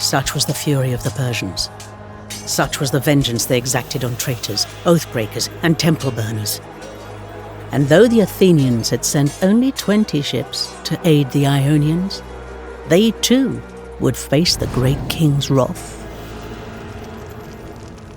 Such was the fury of the Persians. Such was the vengeance they exacted on traitors, oath-breakers, and temple burners. And though the Athenians had sent only 20 ships to aid the Ionians, they too would face the great king's wrath.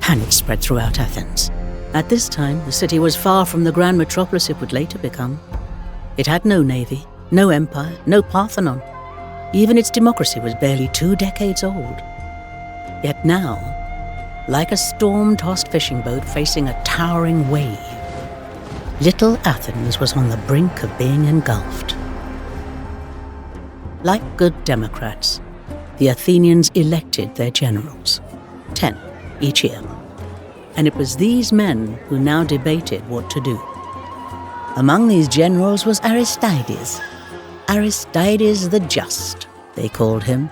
Panic spread throughout Athens. At this time, the city was far from the grand metropolis it would later become. It had no navy, no empire, no Parthenon. Even its democracy was barely 2 decades old. Yet now, like a storm-tossed fishing boat facing a towering wave, little Athens was on the brink of being engulfed. Like good Democrats, the Athenians elected their generals, 10 each year. And it was these men who now debated what to do. Among these generals was Aristides. Aristides the Just, they called him.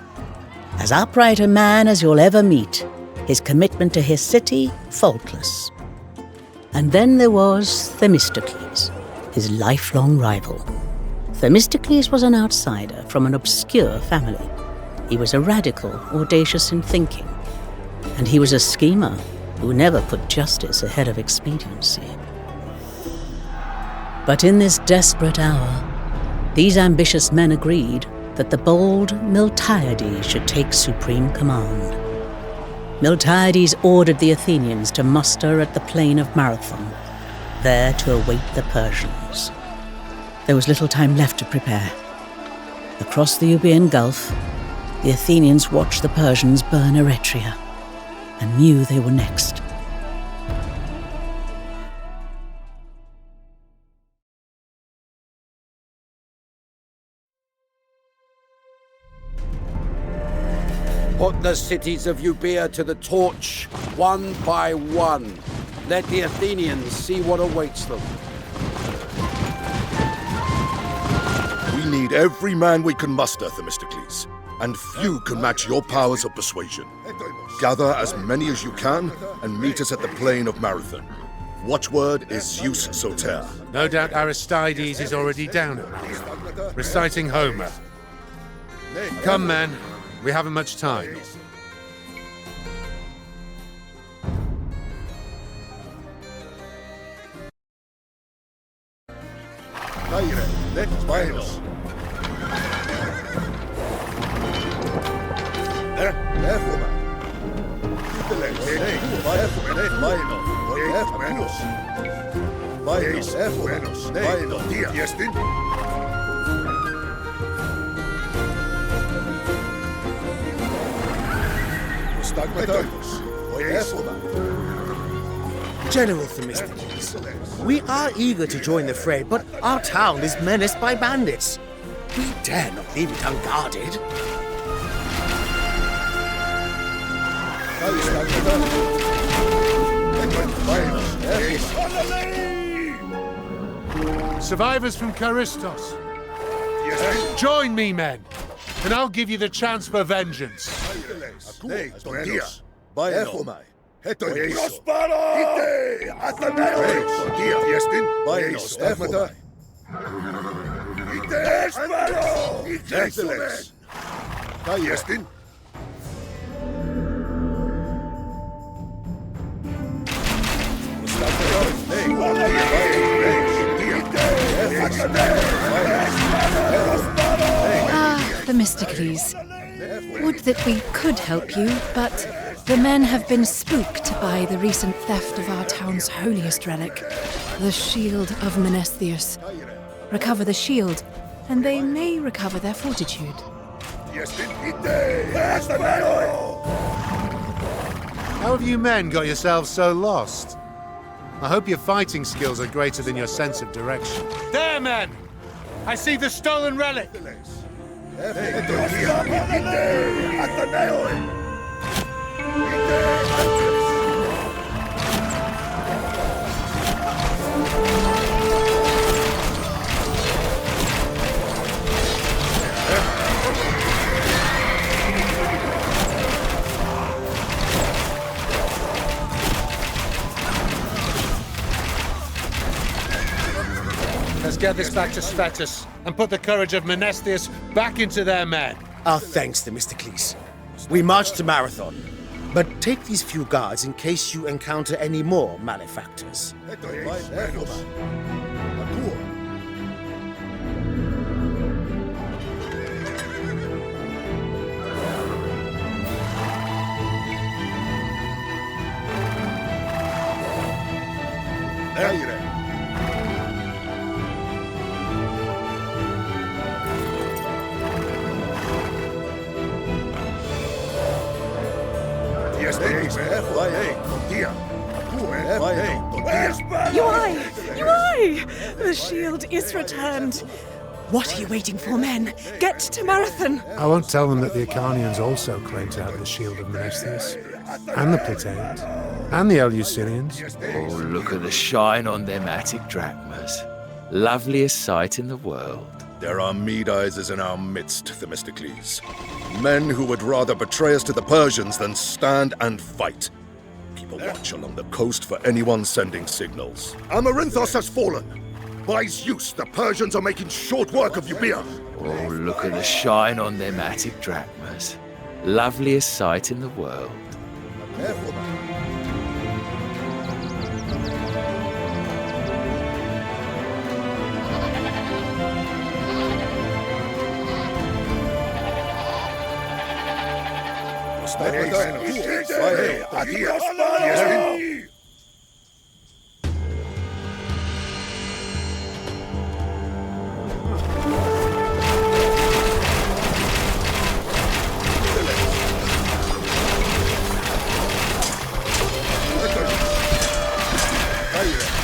As upright a man as you'll ever meet, his commitment to his city faultless. And then there was Themistocles, his lifelong rival. Themistocles was an outsider from an obscure family. He was a radical, audacious in thinking, and he was a schemer who never put justice ahead of expediency. But in this desperate hour, these ambitious men agreed that the bold Miltiades should take supreme command. Miltiades ordered the Athenians to muster at the plain of Marathon, there to await the Persians. There was little time left to prepare. Across the Euboean Gulf, the Athenians watched the Persians burn Eretria and knew they were next. Put the cities of Euboea to the torch, one by one. Let the Athenians see what awaits them. We need every man we can muster, Themistocles, and few can match your powers of persuasion. Gather as many as you can and meet us at the plain of Marathon. Watchword is Zeus Soter. No doubt Aristides is already down at Marathon, reciting Homer. Come, men. We haven't much time. General Themistocles, we are eager to join the fray, but our town is menaced by bandits. We dare not leave it unguarded. Survivors from Charistos. Join me, men, and I'll give you the chance for vengeance. Themistocles, would that we could help you, but the men have been spooked by the recent theft of our town's holiest relic, the shield of Menestheus. Recover the shield, and they may recover their fortitude. How have you men got yourselves so lost? I hope your fighting skills are greater than your sense of direction. There, men! I see the stolen relic! Let's get this back to Stratus and put the courage of Menestheus back into their men. Our thanks, Themistocles. We march to Marathon. But take these few guards in case you encounter any more malefactors. The shield is returned. What are you waiting for, men? Get to Marathon! I won't tell them that the Acharnians also claim to have the shield of Menesthius, and the Plataeans, and the Eleusinians. Oh, look at the shine on them Attic drachmas. Loveliest sight in the world. There are Medises in our midst, Themistocles. Men who would rather betray us to the Persians than stand and fight. Keep a watch along the coast for anyone sending signals. Amarinthos has fallen. By Zeus, the Persians are making short work of Euboea. Oh, look at the shine on them Attic drachmas. Loveliest sight in the world. Careful, man.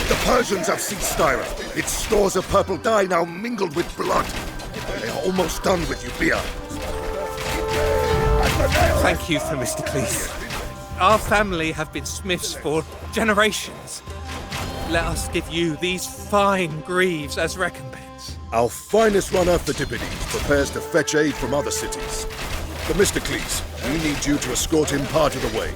The Persians have seized Styra. Its stores of purple dye now mingled with blood. They are almost done with Euboea. Thank you, Themistocles. Our family have been smiths for generations. Let us give you these fine greaves as recompense. Our finest runner, Phidippides, prepares to fetch aid from other cities. Themistocles, we need you to escort him part of the way.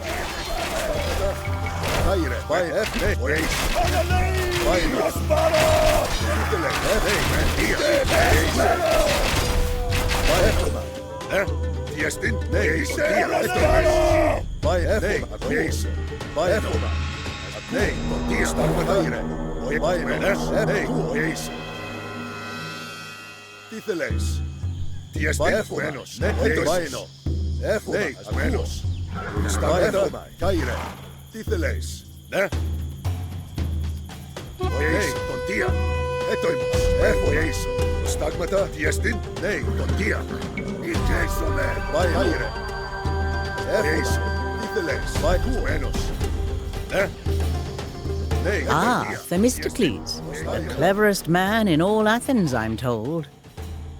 Ah, Themistocles, the cleverest man in all Athens, I'm told.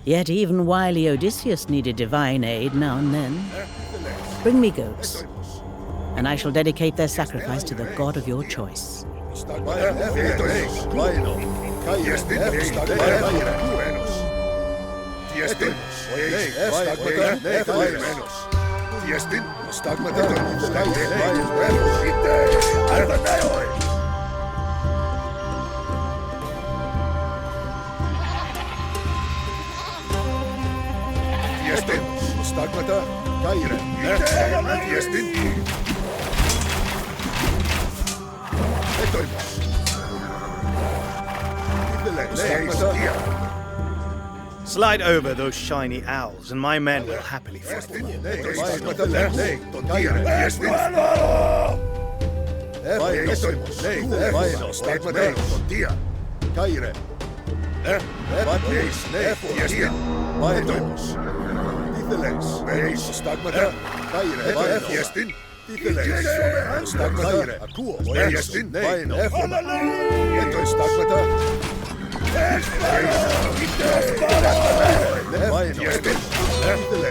Yet even wily Odysseus needed divine aid now and then. Bring me goats, and I shall dedicate their sacrifice to the god of your choice. Slide over those shiny owls, and my men will happily fight.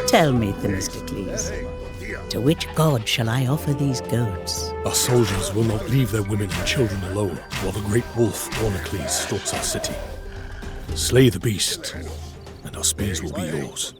Tell me, Themistocles, to which god shall I offer these goats? Our soldiers will not leave their women and children alone while the great wolf Chronicles stalks our city. Slay the beast, and our spears will be yours.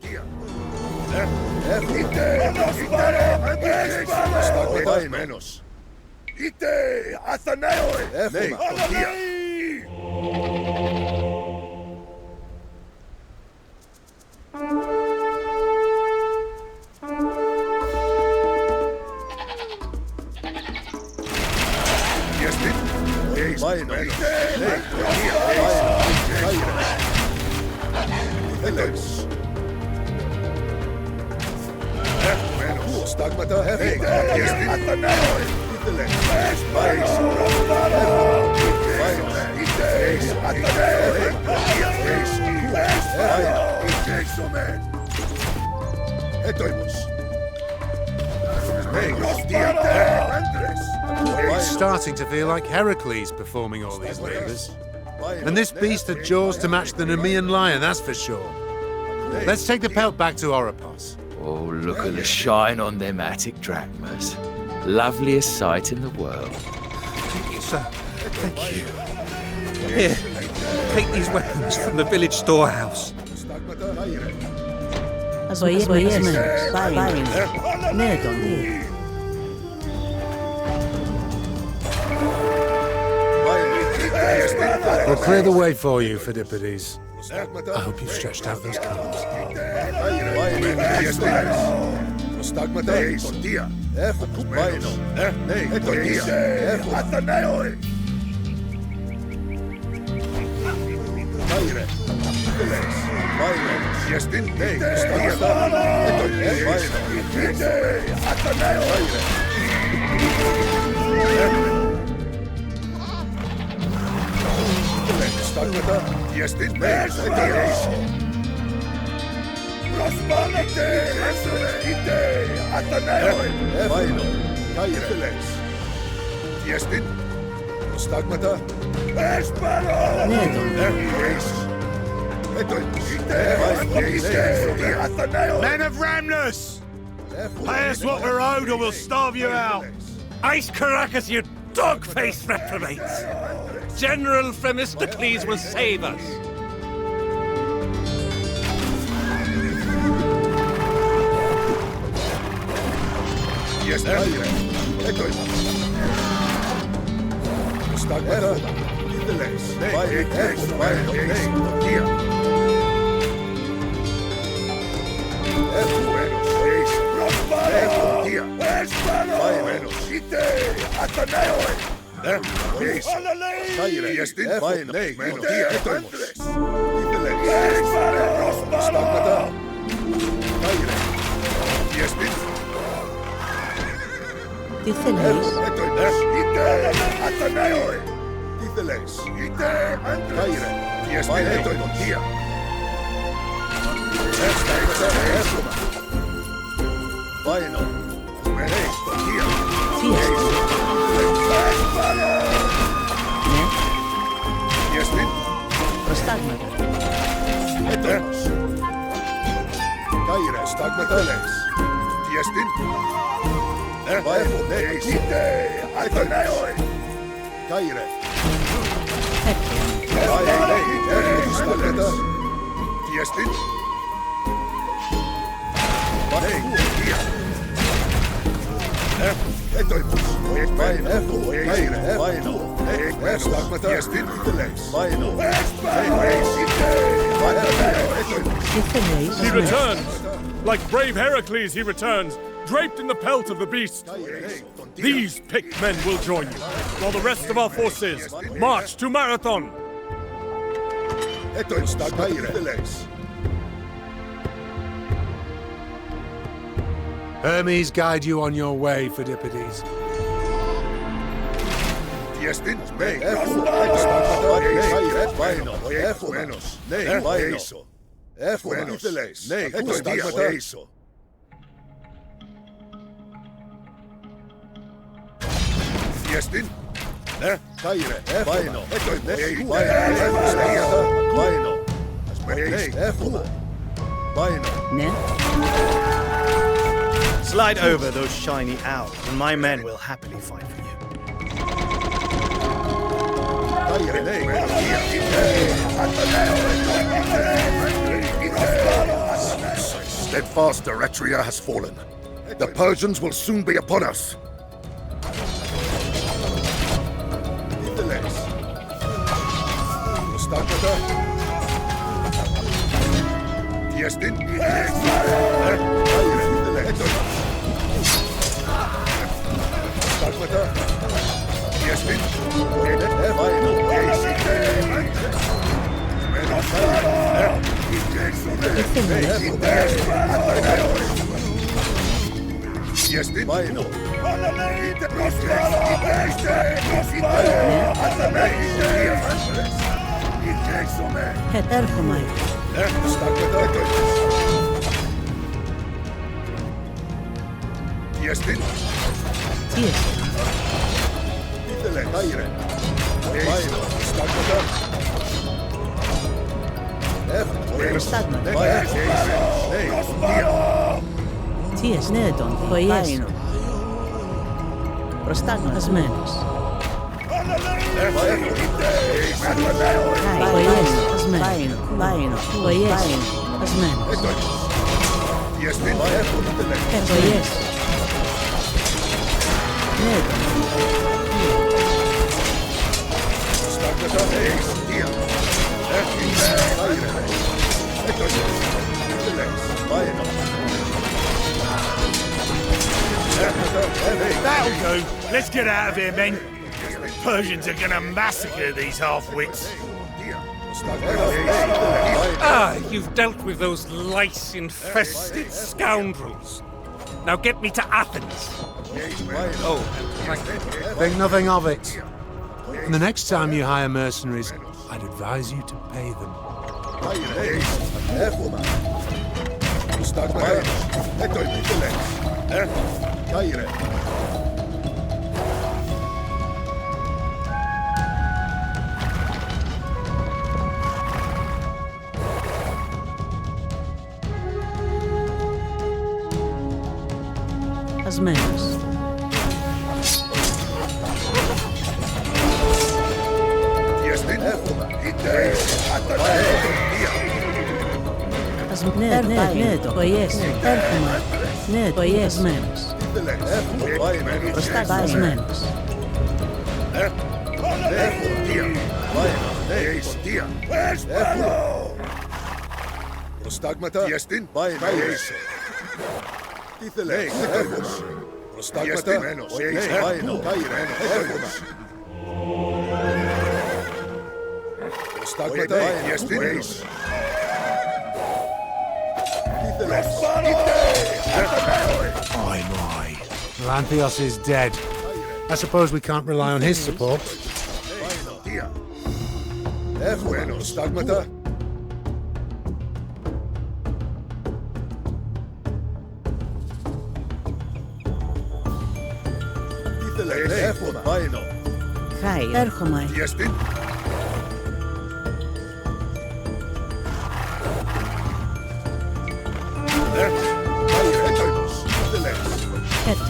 It's starting to feel like Heracles performing all these labors. And this beast had jaws to match the Nemean lion, that's for sure. Let's take the pelt back to Oropos. Oh, look at the shine on them Attic drachmas. Loveliest sight in the world. Thank you, sir. Thank you. Here, take these weapons from the village storehouse. We'll clear the way for you, Phidippides. I hope you've stretched out those calves. Men of Ramnus! Pay us what we're owed or we'll starve you out! Ice Caracas, you dog-faced reprobates! General Themistocles will save us! He returns! Like brave Heracles, he returns, draped in the pelt of the beast. These picked men will join you, while the rest of our forces march to Marathon. Hermes guide you on your way, Phidippides. Slide over those shiny owls, and my men will happily fight for you. Steadfast Eretria has fallen. The Persians will soon be upon us. Έρχομαι. Τι είστε? Προστάγματα. Τι είστε? Ναι, τον βοηθάω. Προστάγματα. Ασμένος. That'll do. Let's get out of here, men. Persians are gonna massacre these half-wits. Ah, you've dealt with those lice-infested scoundrels. Now get me to Athens. Oh, thank you. Think nothing of it. And the next time you hire mercenaries, I'd advise you to pay them. Ασμένος. Ναι, το βοηθές. Έρχομαι. Ναι, το ασμένος. Προστάγματος. Προστάγματα. Τι θέλεις? Προστάγματα. Προστάγματα. Lanthios is dead. I suppose we can't rely on his support. Έχουμε προστάγματα. Τι θέλεις? Έχουμε. Χάι, έρχομαι.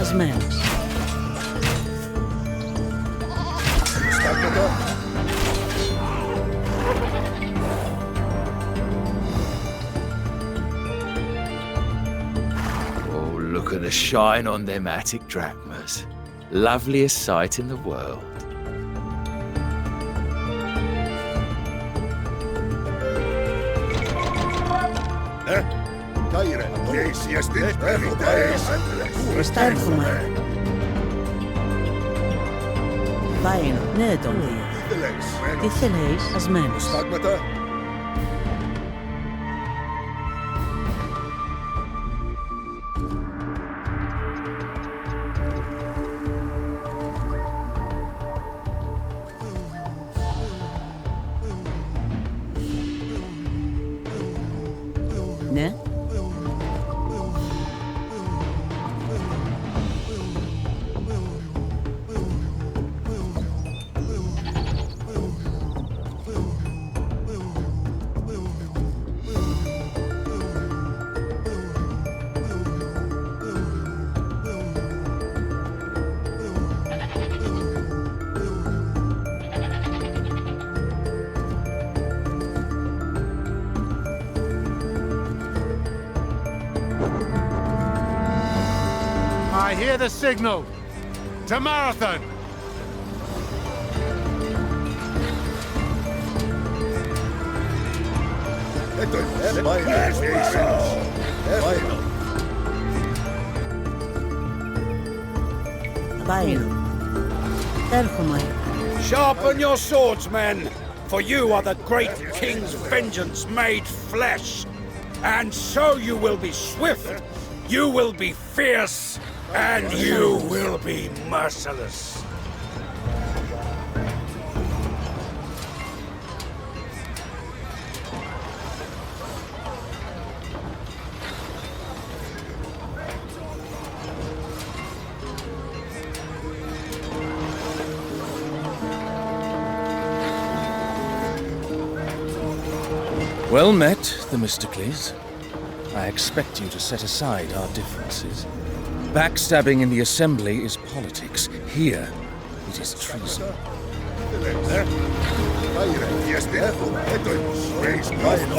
Ασμένος. Oh, look at the shine on them Attic drachmas. Loveliest sight in the world. Έρχομαι. Πάει, ναι, τον δύο. Τι θέλεις? Ασμένος. Προστάγματα. Ναι. I hear the signal. To Marathon! Πάει. Sharpen your swords, men, for you are the great king's vengeance made flesh. And so you will be swift, you will be fierce, and you will be merciless. Well met, Themistocles. I expect you to set aside our differences. Backstabbing in the Assembly is politics. Here, it is treason.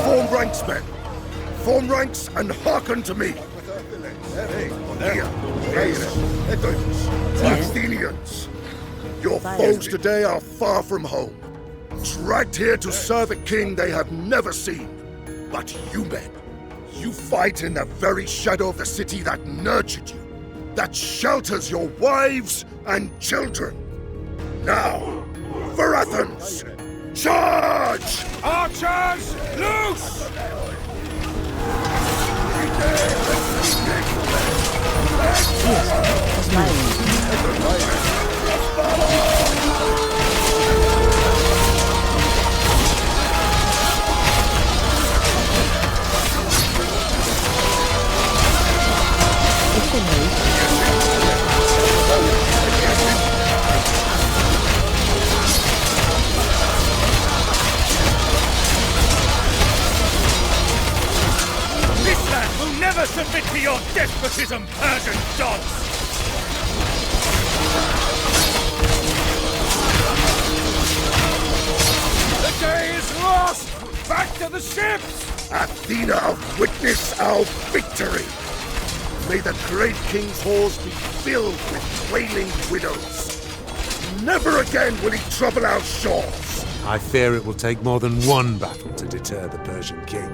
Form ranks, men! Form ranks and hearken to me! Athenians! Your foes today are far from home. Dragged here to serve a king they have never seen. But you men, you fight in the very shadow of the city that nurtured you, that shelters your wives and children. Now, for Athens, charge! Archers, loose! This land will never submit to your despotism, Persian dogs! The day is lost! Back to the ships! Athena, witness our victory! May the great king's halls be filled with wailing widows. Never again will he trouble our shores. I fear it will take more than one battle to deter the Persian king.